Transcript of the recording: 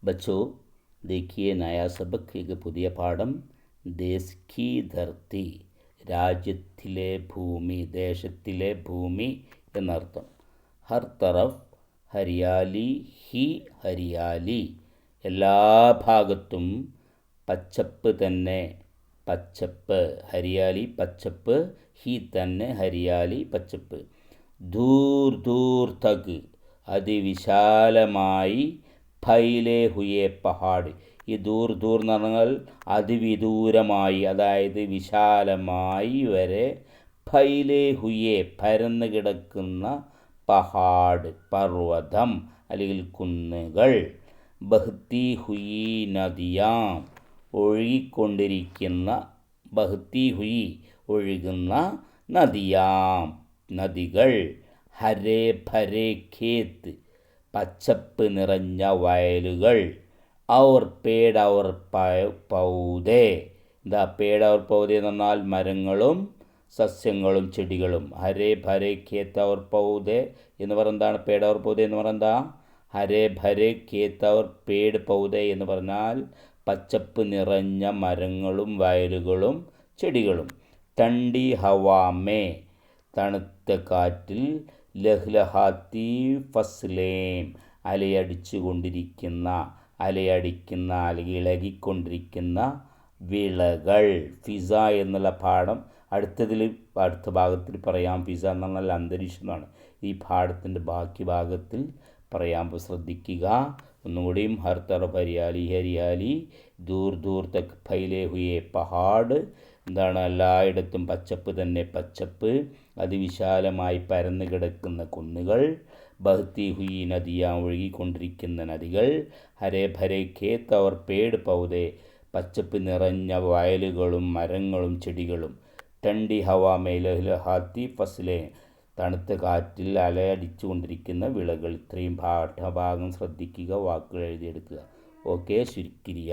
बच्चों देखिए नया सबक एक പുതിയ പാഠം ദേശ് കി ധർത്തി രാജ്യത്തിലെ ഭൂമി ദേശത്തിലെ ഭൂമി എന്നർത്ഥം ഹർ തറഫ് ഹരിയാലി ഹി ഹരിയാലി എല്ലാ ഭാഗത്തും പച്ചപ്പ് തന്നെ പച്ചപ്പ് ഹരിയാലി പച്ചപ്പ് ഹി തന്നെ ഹരിയാലി പച്ചപ്പ് ദൂർ ദൂർ തക് അതിവിശാലമായി ഫൈലേ ഹുയെ പഹാഡ് ഈ ദൂർ ദൂർ എന്ന് പറഞ്ഞാൽ അതിവിദൂരമായി അതായത് വിശാലമായി വരെ ഫൈലേ ഹുയെ പരന്ന് കിടക്കുന്ന പഹാഡ് പർവ്വതം അല്ലെങ്കിൽ കുന്നുകൾ ബഹ്തി ഹുയി നദിയാം ഒഴുകിക്കൊണ്ടിരിക്കുന്ന ബഹ്തി ഹുയി ഒഴുകുന്ന നദിയാം നദികൾ ഹരേ ഭരേ ഖേത്ത് പച്ചപ്പ് നിറഞ്ഞ വയലുകൾ ഔർ പേട് ഔർ പൗദേ എന്താ പേട് ഔർ പൗദേ എന്ന് പറഞ്ഞാൽ മരങ്ങളും സസ്യങ്ങളും ചെടികളും ഹരേ ഭരേ ഖേത്ത് ഔർ പൗദേ എന്ന് പറഞ്ഞാൽ പേട് ഔർ പൗദേ എന്ന് പറഞ്ഞാൽ ഹരേ ഭരേ ഖേത്ത് ഔർ പേട് പൗദേ എന്ന് പറഞ്ഞാൽ പച്ചപ്പ് നിറഞ്ഞ മരങ്ങളും വയലുകളും ചെടികളും ടണ്ടി ഹവാമേ തണുത്ത കാറ്റിൽ ലഹ്ലഹാത്തി ഫസ്ലേം അലയടിച്ചു കൊണ്ടിരിക്കുന്ന അല്ലെങ്കിൽ ഇളകിക്കൊണ്ടിരിക്കുന്ന വിളകൾ ഫിസ എന്നുള്ള പാഠം അടുത്ത ഭാഗത്തിൽ പറയാം. ഫിസ എന്ന് പറഞ്ഞാൽ അന്തരീക്ഷം എന്നാണ്. ഈ പാഠത്തിൻ്റെ ബാക്കി ഭാഗത്തിൽ പറയാൻ ശ്രദ്ധിക്കുക. ഒന്നുകൂടിയും ഹർ തറഫ് ഹരിയാലി ഹരിയാലി ദൂർ ദൂർ തക് ഫൈലേ ഹുയെ പഹാഡ് എന്താണ് എല്ലായിടത്തും പച്ചപ്പ് തന്നെ പച്ചപ്പ് അതിവിശാലമായി പരന്നു കിടക്കുന്ന കുന്നുകൾ ബഹ്തി ഹുയി നദിയാ ഒഴുകിക്കൊണ്ടിരിക്കുന്ന നദികൾ ഹരേ ഭരേ ഖേത്ത് ഔർ പേട് പൗദേ പച്ചപ്പ് നിറഞ്ഞ വയലുകളും മരങ്ങളും ചെടികളും ടണ്ടി ഹവാ മേ ലഹ്ലഹാത്തി ഫസ്ലേ തണുത്ത കാറ്റിൽ അലയടിച്ചു കൊണ്ടിരിക്കുന്ന വിളകൾ. ഇത്രയും പാഠഭാഗം ശ്രദ്ധിക്കുക, വാക്കുകൾ എഴുതിയെടുക്കുക. ഓക്കെ, ശുക്രിയ.